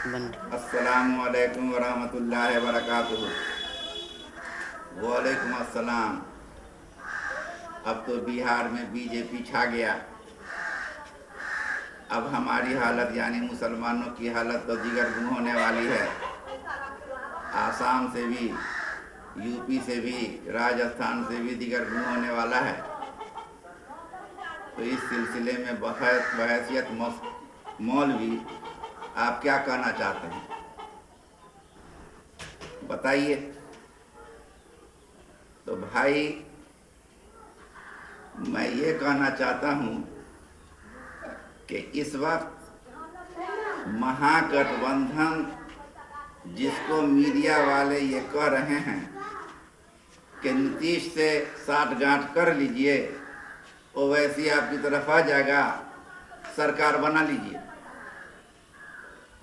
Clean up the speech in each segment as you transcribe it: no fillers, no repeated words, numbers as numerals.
बंद। अस्सलामु अलैकुम वरहमतुल्लाहि वबरकातुहू। वालेकुम अस्सलाम। अब तो बिहार में बीजेपी छा गया। अब हमारी हालत यानी मुसलमानों की हालत तो जिगर गुम होने वाली है। आसाम से भी, यूपी से भी, राजस्थान से भी दिगर गुम होने वाला है। तो इस सिलसिले में बहैसियत मौलवी आप क्या कहना चाहते हैं, बताइए। तो भाई मैं ये कहना चाहता हूँ कि इस वक्त महागठबंधन जिसको मीडिया वाले ये कह रहे हैं कि नीतीश से साठगांठ कर लीजिए, ओवैसी आपकी तरफ आ जाएगा, सरकार बना लीजिए।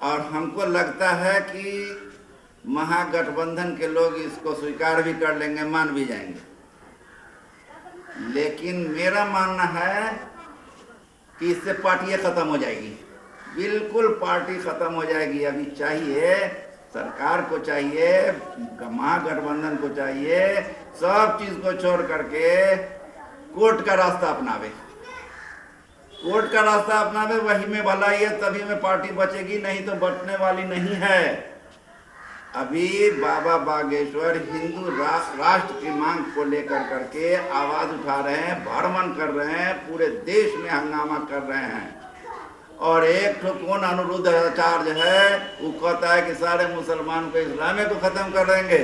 और हमको लगता है कि महागठबंधन के लोग इसको स्वीकार भी कर लेंगे, मान भी जाएंगे। लेकिन मेरा मानना है कि इससे पार्टियां खत्म हो जाएगी, बिल्कुल पार्टी खत्म हो जाएगी। अभी चाहिए सरकार को, चाहिए महागठबंधन को, चाहिए सब चीज को छोड़ करके कोर्ट का रास्ता अपनावे। कोर्ट का रास्ता अपनावे, वही में भलाई है, तभी में पार्टी बचेगी, नहीं तो बचने वाली नहीं है। अभी बाबा बागेश्वर हिंदू राष्ट्र की मांग को लेकर करके आवाज उठा रहे हैं, भ्रमण कर रहे हैं, पूरे देश में हंगामा कर रहे हैं। और एक तो कौन अनिरुद्ध आचार्य है, वो कहता है कि सारे मुसलमान को इस्लाम को खत्म कर देंगे।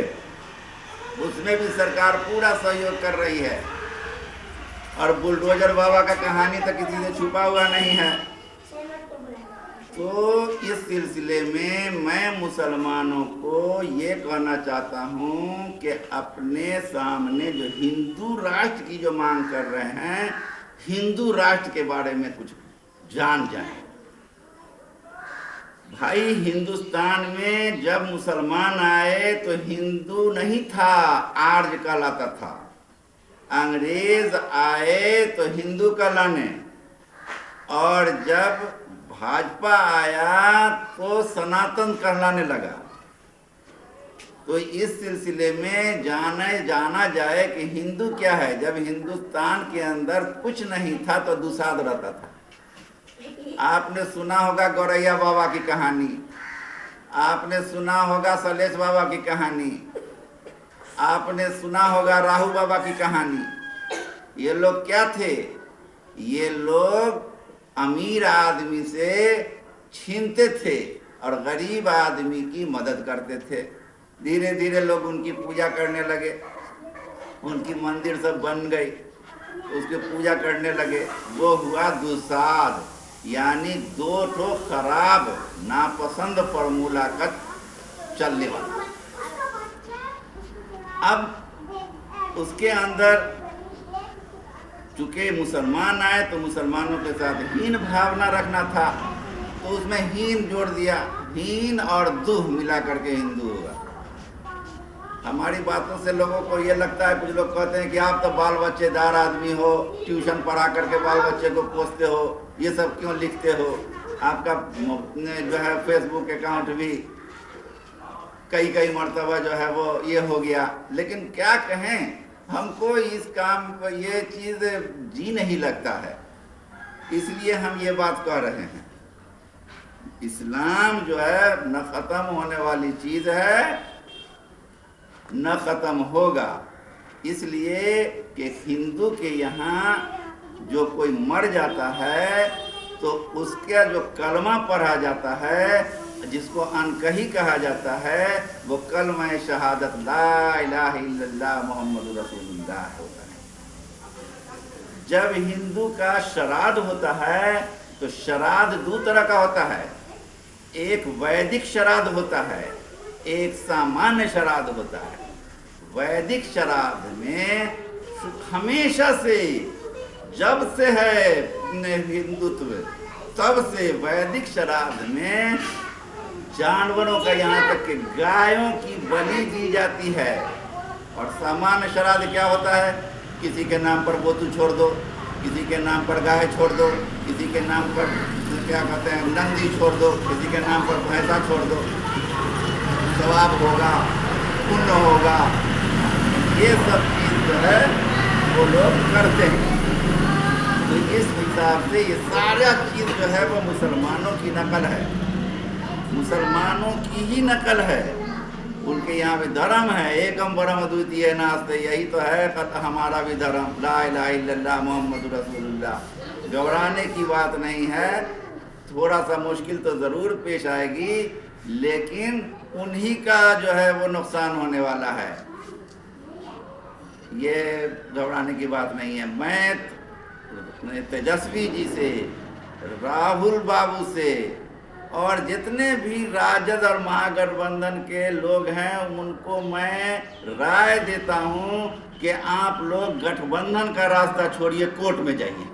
उसमें भी सरकार पूरा सहयोग कर रही है। और बुलडोजर बाबा का कहानी तो किसी से छुपा हुआ नहीं है। तो इस सिलसिले में मैं मुसलमानों को ये कहना चाहता हूँ कि अपने सामने जो हिंदू राष्ट्र की जो मांग कर रहे हैं, हिंदू राष्ट्र के बारे में कुछ जान जाए। भाई हिंदुस्तान में जब मुसलमान आए तो हिंदू नहीं था, आर्य कहलाता था। अंग्रेज आए तो हिंदू कहलाने, और जब भाजपा आया तो सनातन कहलाने लगा। तो इस सिलसिले में जाना जाए कि हिंदू क्या है। जब हिंदुस्तान के अंदर कुछ नहीं था तो दुसाध रहता था। आपने सुना होगा गौरैया बाबा की कहानी, आपने सुना होगा सलेश बाबा की कहानी, आपने सुना होगा राहु बाबा की कहानी। ये लोग क्या थे? ये लोग अमीर आदमी से छीनते थे और गरीब आदमी की मदद करते थे। धीरे धीरे लोग उनकी पूजा करने लगे, उनकी मंदिर सब बन गई, उसकी पूजा करने लगे। वो हुआ दुसाध, यानी दो ठो खराब नापसंद फॉर्मूला का चलने वाला। अब उसके अंदर चूंकि मुसलमान आए तो मुसलमानों के साथ हीन भावना रखना था, तो उसमें हीन जोड़ दिया। हीन और दुह मिला करके हिंदू होगा। हमारी बातों से लोगों को ये लगता है, कुछ लोग कहते हैं कि आप तो बाल बच्चेदार आदमी हो, ट्यूशन पढ़ा करके बाल बच्चे को पोसते हो, ये सब क्यों लिखते हो? आपका जो है फेसबुक अकाउंट भी कई मर्तबा जो है वो ये हो गया। लेकिन क्या कहें, हमको इस काम पर ये चीज़ जी नहीं लगता है, इसलिए हम ये बात कह रहे हैं। इस्लाम जो है न ख़त्म होने वाली चीज़ है, न ख़त्म होगा। इसलिए कि हिंदू के यहाँ जो कोई मर जाता है तो उसका जो कलमा पढ़ा जाता है, जिसको अनकही कहा जाता है, वो कलमा शहादत ला इलाहा इल्लल्लाह मुहम्मदुर रसूलुल्लाह होता है। जब हिंदू का श्राद्ध होता है तो श्राद्ध दो तरह का होता है। एक वैदिक श्राद्ध होता है, एक सामान्य श्राद्ध होता है। वैदिक श्राद्ध में हमेशा से, जब से है हिंदुत्व, तब से वैदिक श्राद्ध में जानवरों का, यहाँ तक कि गायों की बलि दी जाती है। और सामान्य श्राद्ध क्या होता है? किसी के नाम पर बोतू छोड़ दो, किसी के नाम पर गाय छोड़ दो, किसी के नाम पर क्या कहते हैं, नंदी छोड़ दो, किसी के नाम पर भैंसा छोड़ दो, सवाब होगा, पुण्य होगा, ये सब चीज़ जो है वो लोग करते हैं। तो इस हिसाब से ये सारा चीज़ जो है वो मुसलमानों की नकल है, मुसलमानों की ही नकल है। उनके यहाँ भी धर्म है, एकम ब्रह्म द्वितीय नास्ते, यही तो है हमारा भी धर्म, ला इलाहा इल्लल्लाह मुहम्मदुर रसूलुल्लाह। घबराने की बात नहीं है, थोड़ा सा मुश्किल तो ज़रूर पेश आएगी, लेकिन उन्हीं का जो है वो नुकसान होने वाला है, ये घबराने की बात नहीं है। मैं तेजस्वी जी से, राहुल बाबू से और जितने भी राजद और महागठबंधन के लोग हैं उनको मैं राय देता हूं कि आप लोग गठबंधन का रास्ता छोड़िए, कोर्ट में जाइए।